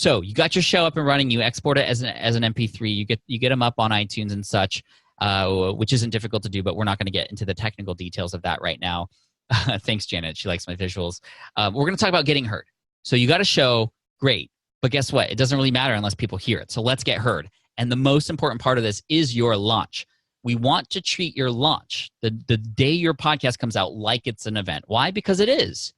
So you got your show up and running. You export it as an MP3. You get them up on iTunes and such, which isn't difficult to do, but we're not going to get into the technical details of that right now. Thanks, Janet. She likes my visuals. We're going to talk about getting heard. So you got a show, great. But guess what? It doesn't really matter unless people hear it. So let's get heard. And the most important part of this is your launch. We want to treat your launch, the day your podcast comes out, like it's an event. Why? Because it is.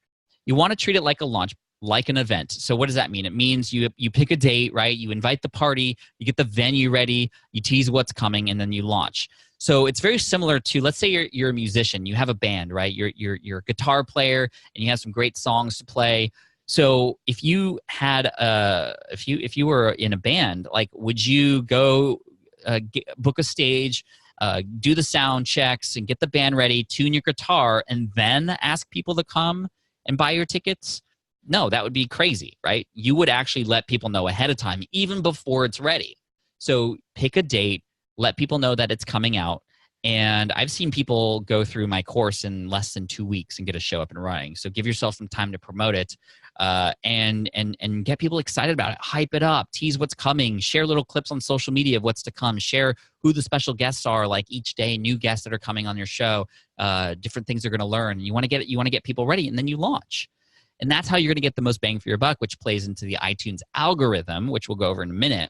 You want to treat it like a launch, like an event. So what does that mean? It means you pick a date, right? You invite the party, you get the venue ready, you tease what's coming, and then you launch. So it's very similar to, let's say you're a musician, you have a band, right? You're a guitar player, and you have some great songs to play. So if you had if you were in a band, like, would you go book a stage, do the sound checks, and get the band ready, tune your guitar, and then ask people to come and buy your tickets? No, that would be crazy, right? You would actually let people know ahead of time, even before it's ready. So pick a date, let people know that it's coming out. And I've seen people go through my course in less than 2 weeks and get a show up and running. So give yourself some time to promote it, and get people excited about it. Hype it up, tease what's coming, share little clips on social media of what's to come, share who the special guests are, like each day, new guests that are coming on your show, different things they're going to learn. You want to get people ready, and then you launch. And that's how you're going to get the most bang for your buck, which plays into the iTunes algorithm, which we'll go over in a minute,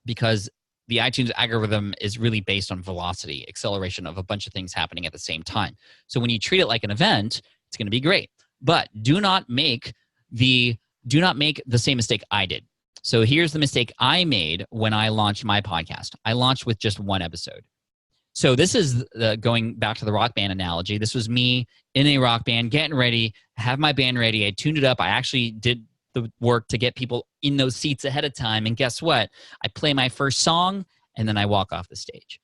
because the iTunes algorithm is really based on velocity, acceleration of a bunch of things happening at the same time. So when you treat it like an event, it's going to be great. But do not make the same mistake I did. So here's the mistake I made when I launched my podcast. I launched with just one episode. So this is going back to the rock band analogy. This was me in a rock band, getting ready, have my band ready. I tuned it up. I actually did the work to get people in those seats ahead of time. And guess what? I play my first song, and then I walk off the stage.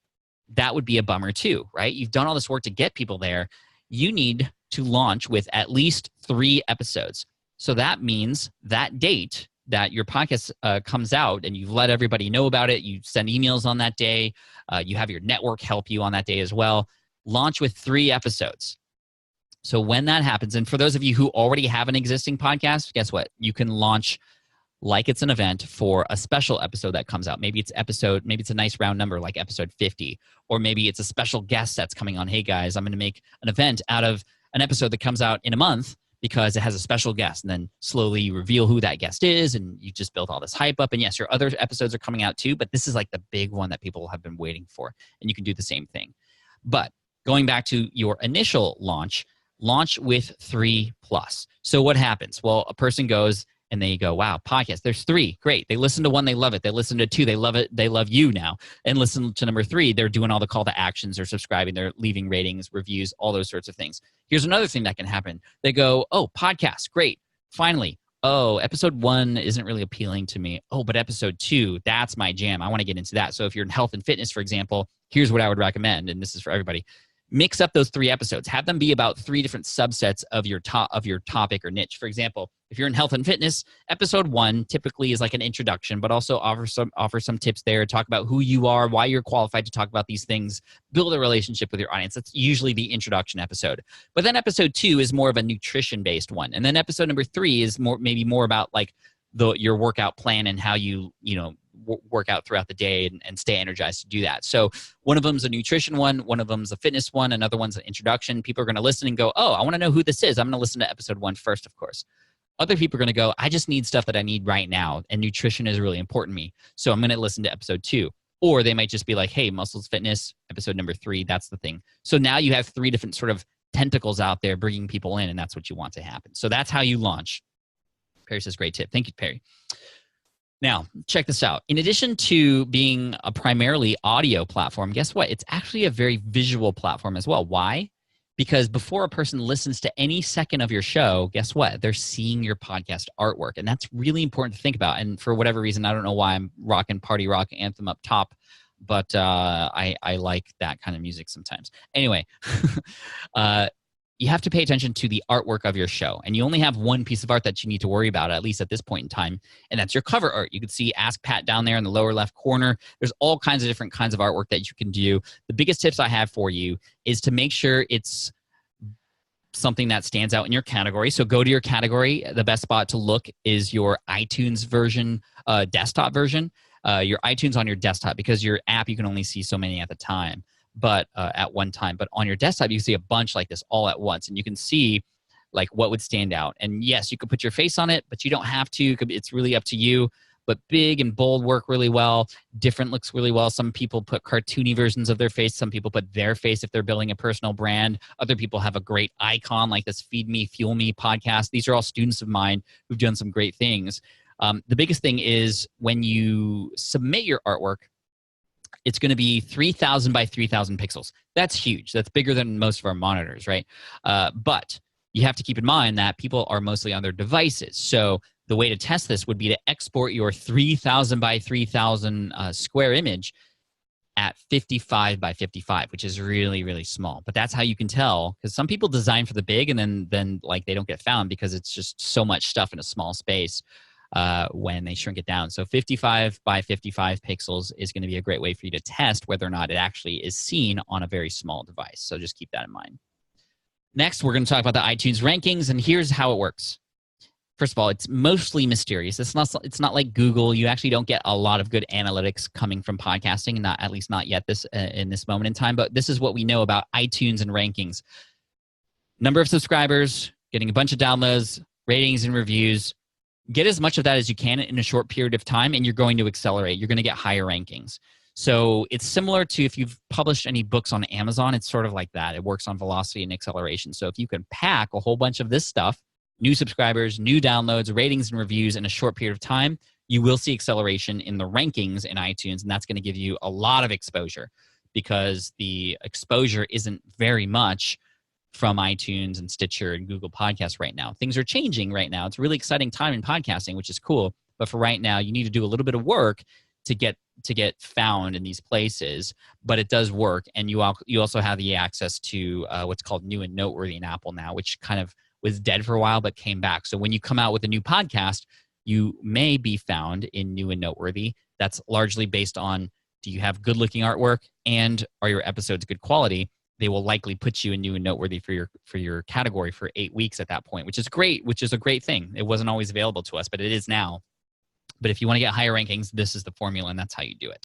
That would be a bummer too, right? You've done all this work to get people there. You need to launch with at least 3 episodes. So that means that date that your podcast comes out, and you've let everybody know about it, you send emails on that day, you have your network help you on that day as well. Launch with 3 episodes. So when that happens, and for those of you who already have an existing podcast, guess what? You can launch like it's an event for a special episode that comes out. Maybe it's a nice round number like episode 50, or maybe it's a special guest that's coming on. Hey guys, I'm going to make an event out of an episode that comes out in a month because it has a special guest, and then slowly you reveal who that guest is, and you just built all this hype up. And yes, your other episodes are coming out too, but this is like the big one that people have been waiting for, and you can do the same thing. But going back to your initial launch with 3+. So what happens? Well, a person goes and they go, wow, podcast, there's 3, great. They listen to 1, they love it. They listen to 2, they love it. They love you now. And listen to number 3, they're doing all the call to actions, they're subscribing, they're leaving ratings, reviews, all those sorts of things. Here's another thing that can happen. They go, oh, podcast, great. Finally, oh, episode 1 isn't really appealing to me. Oh, but episode 2, that's my jam. I want to get into that. So if you're in health and fitness, for example, here's what I would recommend, and this is for everybody. Mix up those 3 episodes. Have them be about 3 different subsets of your topic or niche. For example, if you're in health and fitness, episode 1 typically is like an introduction, but also offer some tips there. Talk about who you are, why you're qualified to talk about these things, build a relationship with your audience. That's usually the introduction episode. But then episode 2 is more of a nutrition-based one. And then episode number 3 is maybe more about like your workout plan and how you work out throughout the day and stay energized to do that. So one of them's a nutrition one of them's a fitness one, another one's an introduction. People are going to listen and go, oh, I want to know who this is. I'm going to listen to episode 1 first, of course. Other people are going to go, I just need stuff that I need right now, and nutrition is really important to me, so I'm going to listen to episode 2. Or they might just be like, hey, muscles fitness, episode number 3, that's the thing. So now you have 3 different sort of tentacles out there bringing people in, and that's what you want to happen. So that's how you launch. Perry says, great tip. Thank you, Perry. Now, check this out. In addition to being a primarily audio platform, guess what? It's actually a very visual platform as well. Why? Because before a person listens to any second of your show, guess what? They're seeing your podcast artwork. And that's really important to think about. And for whatever reason, I don't know why I'm rocking Party Rock Anthem up top, but I like that kind of music sometimes. Anyway, you have to pay attention to the artwork of your show. And you only have one piece of art that you need to worry about, at least at this point in time, and that's your cover art. You can see Ask Pat down there in the lower left corner. There's all kinds of different kinds of artwork that you can do. The biggest tips I have for you is to make sure it's something that stands out in your category. So go to your category. The best spot to look is your iTunes version, desktop version. Your iTunes on your desktop, because your app, you can only see so many at the time, but at one time. But on your desktop, you can see a bunch like this all at once, and you can see like what would stand out. And yes, you could put your face on it, but you don't have to. It's really up to you. But big and bold work really well. Different looks really well. Some people put cartoony versions of their face. Some people put their face if they're building a personal brand. Other people have a great icon like this Feed Me, Fuel Me podcast. These are all students of mine who've done some great things. The biggest thing is when you submit your artwork, it's going to be 3,000 by 3,000 pixels. That's huge. That's bigger than most of our monitors, right? But you have to keep in mind that people are mostly on their devices. So the way to test this would be to export your 3,000 by 3,000 square image at 55 by 55, which is really, really small. But that's how you can tell, because some people design for the big and then like they don't get found because it's just so much stuff in a small space when they shrink it down. So 55 by 55 pixels is going to be a great way for you to test whether or not it actually is seen on a very small device. So just keep that in mind. Next, we're going to talk about the iTunes rankings, and here's how it works. First of all, it's mostly mysterious. It's not like Google. You actually don't get a lot of good analytics coming from podcasting, not at least not yet in this moment in time. But this is what we know about iTunes and rankings: number of subscribers, getting a bunch of downloads, ratings and reviews. Get as much of that as you can in a short period of time, and you're going to accelerate. You're going to get higher rankings. So it's similar to if you've published any books on Amazon. It's sort of like that. It works on velocity and acceleration. So if you can pack a whole bunch of this stuff, new subscribers, new downloads, ratings, and reviews in a short period of time, you will see acceleration in the rankings in iTunes, and that's going to give you a lot of exposure, because the exposure isn't very much from iTunes and Stitcher and Google Podcasts right now. Things are changing right now. It's a really exciting time in podcasting, which is cool. But for right now, you need to do a little bit of work to get found in these places, but it does work. And you also have the access to what's called New and Noteworthy in Apple now, which kind of was dead for a while but came back. So when you come out with a new podcast, you may be found in New and Noteworthy. That's largely based on, do you have good-looking artwork and are your episodes good quality? They will likely put you in New and Noteworthy for your category for 8 weeks at that point, which is great, which is a great thing. It wasn't always available to us, but it is now. But if you want to get higher rankings, this is the formula, and that's how you do it.